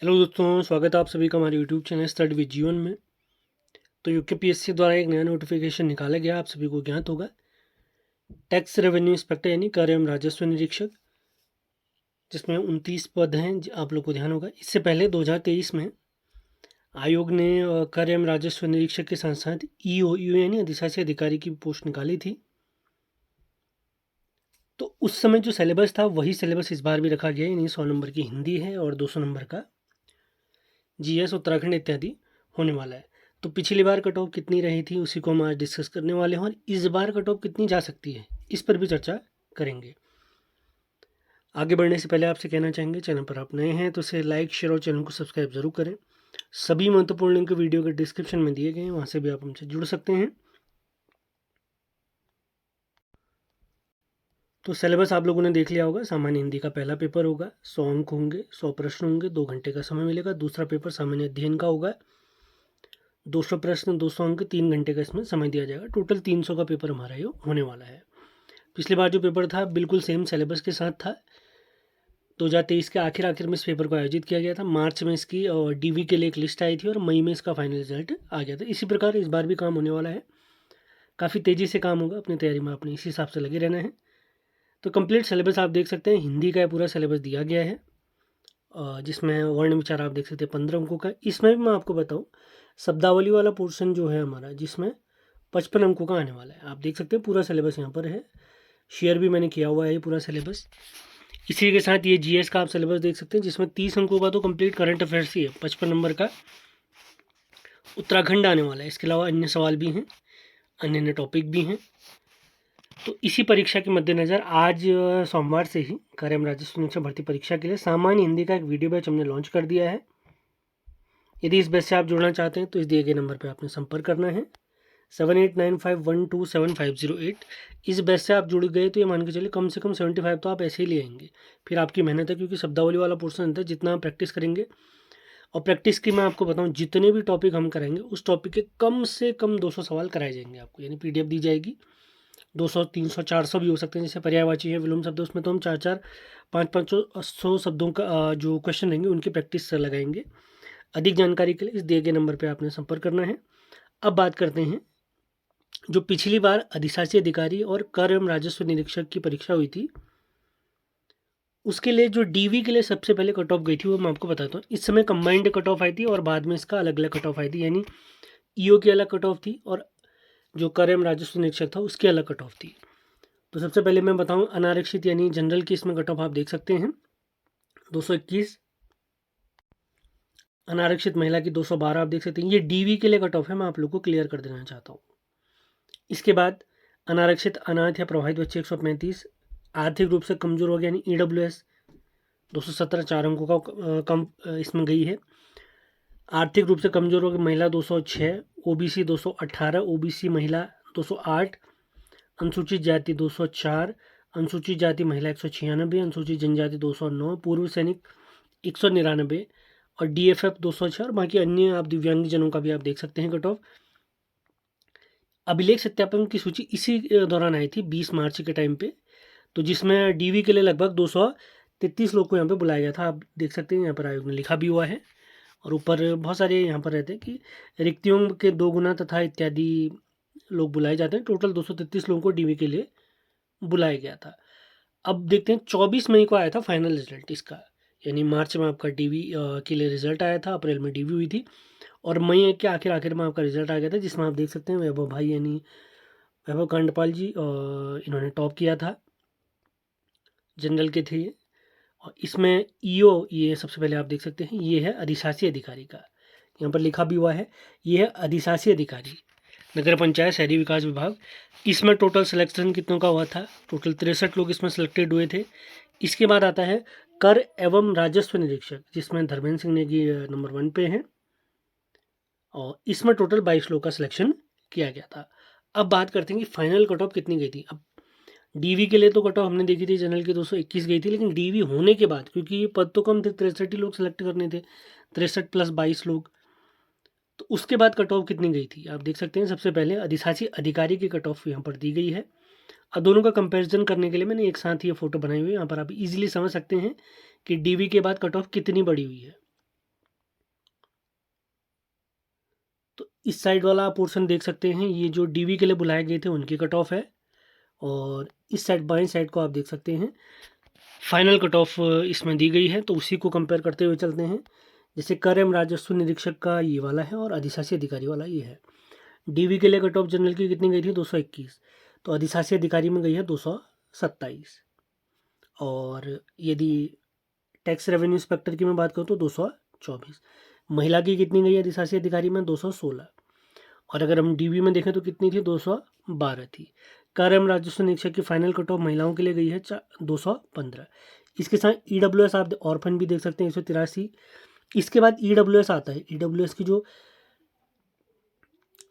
Hello दोस्तों, स्वागत है आप सभी का हमारे यूट्यूब चैनल स्टडी विद जीवन में। तो यूकेपीएससी द्वारा एक नया नोटिफिकेशन निकाला गया, आप सभी को ज्ञात होगा। टैक्स रेवेन्यू इंस्पेक्टर यानी कर एवं राजस्व निरीक्षक, जिसमें 29 पद हैं। आप लोग को ध्यान होगा, इससे पहले 2023 में आयोग ने कर एवं राजस्व निरीक्षक के साथ साथ ईओ यानी अधिशासी अधिकारी की पोस्ट निकाली थी। तो उस समय जो सिलेबस था वही सिलेबस इस बार भी रखा गया है, यानी 100 नंबर की हिंदी है और 200 नंबर का जीएस उत्तराखंड इत्यादि होने वाला है। तो पिछली बार कट ऑफ कितनी रही थी उसी को हम आज डिस्कस करने वाले हैं, और इस बार कट ऑफ कितनी जा सकती है इस पर भी चर्चा करेंगे। आगे बढ़ने से पहले आपसे कहना चाहेंगे, चैनल पर आप नए हैं तो इसे लाइक, शेयर और चैनल को सब्सक्राइब जरूर करें। सभी महत्वपूर्ण लिंक वीडियो के डिस्क्रिप्शन में दिए गए हैं, वहाँ से भी आप हमसे जुड़ सकते हैं। तो सिलेबस आप लोगों ने देख लिया होगा। सामान्य हिंदी का पहला पेपर होगा, 100 अंक होंगे, 100 प्रश्न होंगे, 2 घंटे का समय मिलेगा। दूसरा पेपर सामान्य अध्ययन का होगा, 200 प्रश्न, 200 अंक, 3 घंटे का इसमें समय दिया जाएगा। टोटल 300 का पेपर हमारा ये होने वाला है। पिछली बार जो पेपर था बिल्कुल सेम सिलेबस के साथ था। 2023 के आखिर में इस पेपर को आयोजित किया गया था। मार्च में इसकी डीवी के लिए एक लिस्ट आई थी और मई में इसका फाइनल रिजल्ट आ गया था। इसी प्रकार इस बार भी काम होने वाला है। काफ़ी तेज़ी से काम होगा, अपनी तैयारी में आपने इसी हिसाब से लगे रहना है। तो कंप्लीट सिलेबस आप देख सकते हैं, हिंदी का पूरा सिलेबस दिया गया है, जिसमें वर्ण विचार आप देख सकते हैं 15 अंकों का। इसमें भी मैं आपको बताऊं, शब्दावली वाला पोर्शन जो है हमारा, जिसमें 55 अंकों का आने वाला है। आप देख सकते हैं पूरा सिलेबस यहाँ पर है, शेयर भी मैंने किया हुआ है पूरा सिलेबस। इसी के साथ ये जीएस का आप सिलेबस देख सकते हैं, जिसमें 30 अंकों का तो कंप्लीट करंट अफेयर्स ही है। 55 नंबर का उत्तराखंड आने वाला है। इसके अलावा अन्य सवाल भी हैं, अन्य टॉपिक भी हैं। तो इसी परीक्षा के मद्देनज़र आज सोमवार से ही कर एवं राजस्व निरीक्षक भर्ती परीक्षा के लिए सामान्य हिंदी का एक वीडियो बैच हमने लॉन्च कर दिया है। यदि इस बैच से आप जुड़ना चाहते हैं तो इस दिए गए नंबर पर आपने संपर्क करना है, 7895127508। इस बैच से आप जुड़ गए तो ये मान के चलिए कम से कम 75 तो आप ऐसे ही ले आएंगे। फिर आपकी मेहनत है, क्योंकि शब्दावली वाला पोर्शन होता है। जितना आप प्रैक्टिस करेंगे, और प्रैक्टिस की मैं आपको बताऊं, जितने भी टॉपिक हम कराएंगे उस टॉपिक के कम से कम 200 सवाल कराए जाएंगे आपको, यानी पीडीएफ दी जाएगी। 200, 300, 400 भी हो सकते हैं। जैसे पर्यायवाची है, विलोम शब्द, उसमें तो हम 4-4, 5-500 शब्दों का जो क्वेश्चन रहेंगे उनकी प्रैक्टिस लगाएंगे। अधिक जानकारी के लिए इस दिए गए नंबर पर आपने संपर्क करना है। अब बात करते हैं, जो पिछली बार अधिशासी अधिकारी और कर एवं राजस्व निरीक्षक की परीक्षा हुई थी, उसके लिए जो डीवी के लिए सबसे पहले कट ऑफ गई थी वो मैं आपको बताता हूँ। इस समय कंबाइंड कट ऑफ आई थी और बाद में इसका अलग अलग कट ऑफ आई थी, यानी ईओ की अलग कट ऑफ थी और जो कर एवं राजस्व निरीक्षक था उसकी अलग कट ऑफ थी। तो सबसे पहले मैं बताऊं, अनारक्षित यानी जनरल की इसमें कट ऑफ आप देख सकते हैं 221। अनारक्षित महिला की 212 आप देख सकते हैं। ये डीवी के लिए कट ऑफ है, मैं आप लोग को क्लियर कर देना चाहता हूँ। इसके बाद अनारक्षित अनाथ या प्रभावित बच्चे 135, आर्थिक रूप से कमजोर हो गया यानी ईडब्ल्यूएस 217, 4 अंकों का कम इसमें गई है। आर्थिक रूप से कमजोर हो गई महिला 206, ओबीसी 218, ओबीसी महिला 208, अनुसूचित जाति 204, अनुसूचित जाति महिला 196, अनुसूचित जनजाति 209, पूर्व सैनिक 199 और डीएफएफ 206, और बाकी अन्य आप दिव्यांगजनों का भी आप देख सकते हैं कट ऑफ। अभिलेख सत्यापन की सूची इसी दौरान आई थी 20 मार्च के टाइम पे, तो जिसमें डीवी के लिए लगभग 233 लोग को यहाँ पे बुलाया गया था। आप देख सकते हैं यहाँ पर आयोग ने लिखा भी हुआ है, और ऊपर बहुत सारे यहाँ पर रहते हैं कि रिक्तियों के 2 गुना तथा इत्यादि लोग बुलाए जाते हैं। टोटल 233 लोगों को डीवी के लिए बुलाया गया था। अब देखते हैं, 24 मई को आया था फाइनल रिजल्ट इसका, यानी मार्च में आपका डीवी के लिए रिजल्ट आया था, अप्रैल में डीवी हुई थी, और मई के आखिर में आपका रिजल्ट आ गया था, जिसमें आप देख सकते हैं वैभव भाई यानी वैभव कांडपाल जी इन्होंने टॉप किया था, जनरल के थे ये। और इसमें ईओ, ये सबसे पहले आप देख सकते हैं, ये है अधिशासी अधिकारी का, यहाँ पर लिखा भी हुआ है, ये है अधिशासी अधिकारी नगर पंचायत शहरी विकास विभाग। इसमें टोटल सिलेक्शन कितनों का हुआ था? टोटल 63 लोग इसमें सिलेक्टेड हुए थे। इसके बाद आता है कर एवं राजस्व निरीक्षक, जिसमें धर्मेंद्र सिंह नेगी नंबर 1 पे हैं, और इसमें टोटल 22 लोग का सिलेक्शन किया गया था। अब बात करते हैं कि फाइनल कट ऑफ कितनी गई थी। अब डीवी के लिए तो कट ऑफ हमने देखी थी, जनरल की 221 गई थी, लेकिन डीवी होने के बाद, क्योंकि ये पद तो कम थे, 63 ही लोग सेलेक्ट करने थे, 63 प्लस 22 लोग, तो उसके बाद कट ऑफ कितनी गई थी आप देख सकते हैं। सबसे पहले अधिशासी अधिकारी की कट ऑफ यहाँ पर दी गई है। अब दोनों का कंपैरिजन करने के लिए मैंने एक साथ ये फोटो बनाई हुई है, यहाँ पर आप इजीली समझ सकते हैं कि डीवी के बाद कट ऑफ कितनी बड़ी हुई है। इस साइड वाला आप पोर्शन देख सकते हैं, ये जो डीवी के लिए बुलाए गए थे उनकी कट ऑफ है, और इस साइड बाएं साइड को आप देख सकते हैं फाइनल कट ऑफ इसमें दी गई है। तो उसी को कंपेयर करते हुए चलते हैं। जैसे कर एवं राजस्व निरीक्षक का ये वाला है और अधिशासी अधिकारी वाला ये है। डीवी के लिए कट ऑफ जनरल की कितनी गई थी 221, तो अधिशासी अधिकारी में गई है 227। और यदि टैक्स रेवेन्यू इंस्पेक्टर की मैं बात करूँ तो 224। महिला की कितनी गई है अधिशासी अधिकारी में 216। और अगर हम डीवी में देखें तो कितनी थी 212 थी। कर एवं राजस्व निरीक्षक की फाइनल कट ऑफ महिलाओं के लिए गई है 215। इसके साथ ईडब्ल्यूएस आप ऑर्फन भी देख सकते हैं 183। इसके बाद ईडब्ल्यूएस आता है। ईडब्ल्यूएस की जो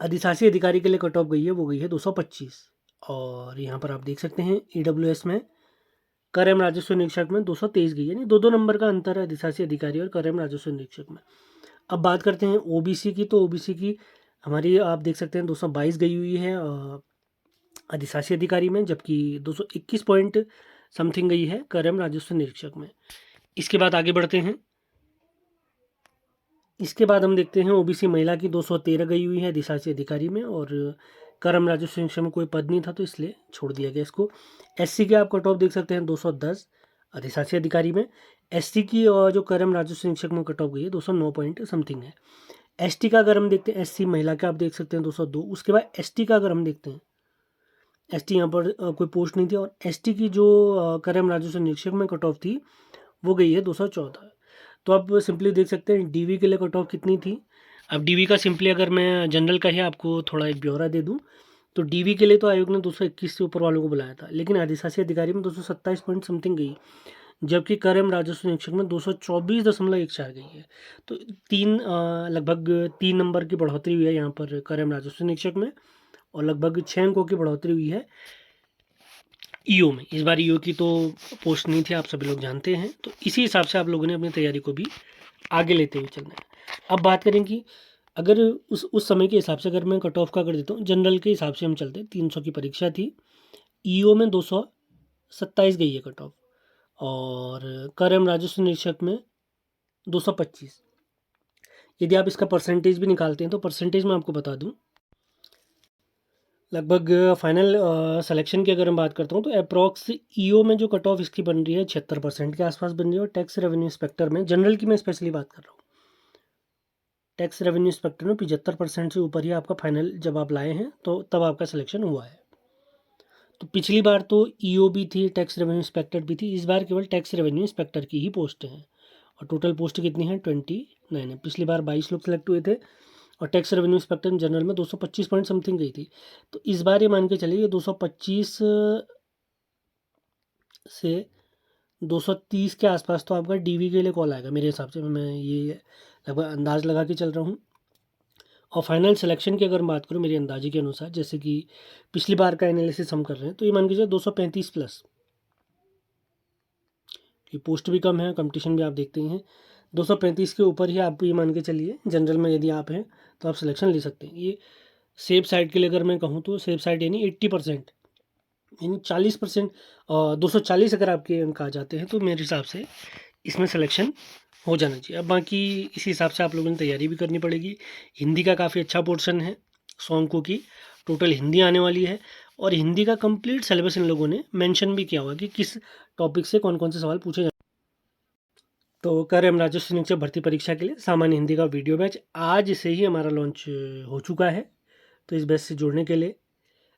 अधिशासी अधिकारी के लिए कट ऑफ गई है वो गई है 225। और यहाँ पर आप देख सकते हैं ईडब्ल्यूएस में कर एवं राजस्व निरीक्षक में 223 गई है, यानी दो नंबर का अंतर है अधिशासी अधिकारी और कर एवं राजस्व निरीक्षक में। अब बात करते हैं ओबीसी की, तो ओबीसी की हमारी आप देख सकते हैं 222 गई हुई है अधिशासी अधिकारी में, जबकि 221 पॉइंट समथिंग गई है कर एवं राजस्व निरीक्षक में। इसके बाद आगे बढ़ते हैं। इसके बाद हम देखते हैं ओबीसी महिला की 213 गई हुई है अधिशासी अधिकारी में, और कर एवं राजस्व निरीक्षक में कोई पद नहीं था तो इसलिए छोड़ दिया गया इसको। एससी के आप कट ऑफ देख सकते हैं 210 अधिशासी अधिकारी में। एसटी की जो कर एवं राजस्व निरीक्षक में कट ऑफ गई है 209 पॉइंट समथिंग है। एसटी का अगर हम देखते हैं, एससी महिला का आप देख सकते हैं 202। उसके बाद एसटी का अगर हम देखते हैं, एसटी यहाँ पर कोई पोस्ट नहीं थी, और एसटी की जो कर एवं राजस्व निरीक्षक में कट ऑफ थी वो गई है 214। तो आप सिंपली देख सकते हैं डीवी के लिए कट ऑफ कितनी थी। अब डीवी का सिंपली अगर मैं जनरल का ही आपको थोड़ा एक ब्यौरा दे दूं, तो डीवी के लिए तो आयोग ने 221 से ऊपर वालों को बुलाया था, लेकिन अधिशासी अधिकारी में 227 पॉइंट समथिंग गई, जबकि कर एवं राजस्व निरीक्षक में 224.14 गई है। तो लगभग 3 नंबर की बढ़ोतरी हुई है यहाँ पर कर एवं राजस्व निरीक्षक में, और लगभग 6 अंकों की बढ़ोतरी हुई है ईओ में। इस बार ईओ की तो पोस्ट नहीं थी, आप सभी लोग जानते हैं। तो इसी हिसाब से आप लोगों ने अपनी तैयारी को भी आगे लेते हुए चलना है। अब बात करें कि अगर उस समय के हिसाब से अगर मैं कट ऑफ का कर देता हूँ, जनरल के हिसाब से हम चलते हैं, 300 की परीक्षा थी, ईओ में 227 गई है कट ऑफ, और कर एवं राजस्व निरीक्षक में 225। यदि आप इसका परसेंटेज भी निकालते हैं तो परसेंटेज में आपको बता दूं, लगभग फाइनल सिलेक्शन की अगर मैं बात करता हूँ तो अप्रॉक्स ईओ में जो कट ऑफ इसकी बन रही है 76% के आसपास बन रही है, और टैक्स रेवेन्यू इंस्पेक्टर में, जनरल की मैं स्पेशली बात कर रहा हूँ, टैक्स रेवेन्यू इंस्पेक्टर में 75% से ऊपर ही आपका फाइनल जब आप लाए हैं तो तब आपका सिलेक्शन हुआ है। तो पिछली बार तो ईओ भी थी, टैक्स रेवेन्यू इंस्पेक्टर भी थी, इस बार केवल टैक्स रेवेन्यू इंस्पेक्टर की ही पोस्ट हैं, और टोटल पोस्ट कितनी है 29 है। पिछली बार 22 लोग सेलेक्ट हुए थे, और टैक्स रेवेन्यू इंस्पेक्टर जनरल में 225 पॉइंट समथिंग गई थी। तो इस बार ये मान के चलिए ये 225 से 230 के आसपास तो आपका डीवी के लिए कॉल आएगा मेरे हिसाब से, मैं ये लगभग अंदाज लगा के चल रहा हूँ। और फाइनल सिलेक्शन की अगर बात करूँ मेरे अंदाजे के अनुसार, जैसे कि पिछली बार का एनालिसिस हम कर रहे हैं, तो ये मान के चलिए 235 प्लस, कि पोस्ट भी कम है, कंपटीशन भी आप देखते ही हैं, 235 के ऊपर ही आप ये मान के चलिए जनरल में यदि आप हैं तो आप सिलेक्शन ले सकते हैं। ये सेफ साइड के लिए अगर मैं कहूँ तो सेफ साइड यानी 80%, यानी 40%, 240 अगर आपके अंक आ जाते हैं तो मेरे हिसाब से इसमें सिलेक्शन हो जाना चाहिए। अब बाकी इसी हिसाब से आप लोगों ने तैयारी भी करनी पड़ेगी। हिंदी का काफ़ी अच्छा पोर्शन है, 100 अंकों की टोटल हिंदी आने वाली है, और हिंदी का कंप्लीट सिलेबस इन लोगों ने मेंशन भी किया हुआ कि किस टॉपिक से कौन कौन से सवाल पूछे जाए। तो कर एवं राजस्व निरीक्षक भर्ती परीक्षा के लिए सामान्य हिंदी का वीडियो बैच आज से ही हमारा लॉन्च हो चुका है। तो इस बैच से जुड़ने के लिए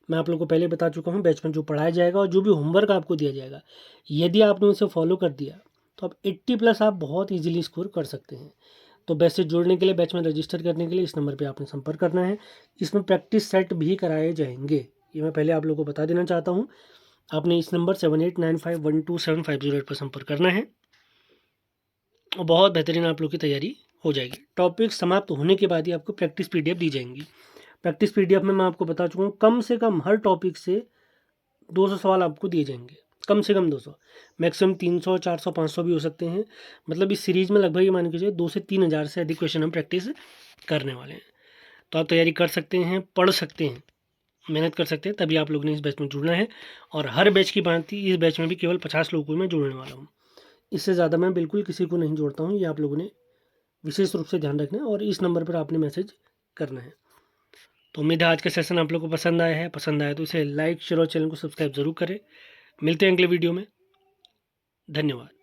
मैं आप लोगों को पहले बता चुका हूँ, बैच में जो पढ़ाया जाएगा और जो भी होमवर्क आपको दिया जाएगा, यदि आपने उसे फॉलो कर दिया तो आप 80 प्लस आप बहुत ईजिली स्कोर कर सकते हैं। तो बैच से जुड़ने के लिए, बैच में रजिस्टर करने के लिए इस नंबर पर आपने संपर्क करना है। इसमें प्रैक्टिस सेट भी कराए जाएंगे, ये मैं पहले आप लोगों को बता देना चाहता हूँ। आपने इस नंबर 7895127508 पर संपर्क करना है, और बहुत बेहतरीन आप लोग की तैयारी हो जाएगी। टॉपिक समाप्त होने के बाद ही आपको प्रैक्टिस पीडीएफ दी जाएंगी। प्रैक्टिस पीडीएफ में मैं आपको बता चुका हूँ कम से कम हर टॉपिक से 200 सवाल आपको दिए जाएंगे, कम से कम 200, मैक्सिमम 300, 400, 500 भी हो सकते हैं। मतलब इस सीरीज़ में लगभग ये मान के चलिए 2 से 3 हज़ार से अधिक क्वेश्चन हम प्रैक्टिस करने वाले हैं। तो आप तैयारी कर सकते हैं, पढ़ सकते हैं, मेहनत कर सकते हैं, तभी आप लोगों ने इस बैच में जुड़ना है। और हर बैच की बात थी, इस बैच में भी केवल 50 लोगों को मैं जोड़ने वाला हूँ, इससे ज़्यादा मैं बिल्कुल किसी को नहीं जोड़ता हूँ। ये आप लोगों ने विशेष रूप से ध्यान रखना है, और इस नंबर पर आपने मैसेज करना है। तो उम्मीद है आज का सेशन आप लोग को पसंद आया है। पसंद आया तो इसे लाइक शेयर और चैनल को सब्सक्राइब ज़रूर करें। मिलते हैं अगले वीडियो में। धन्यवाद।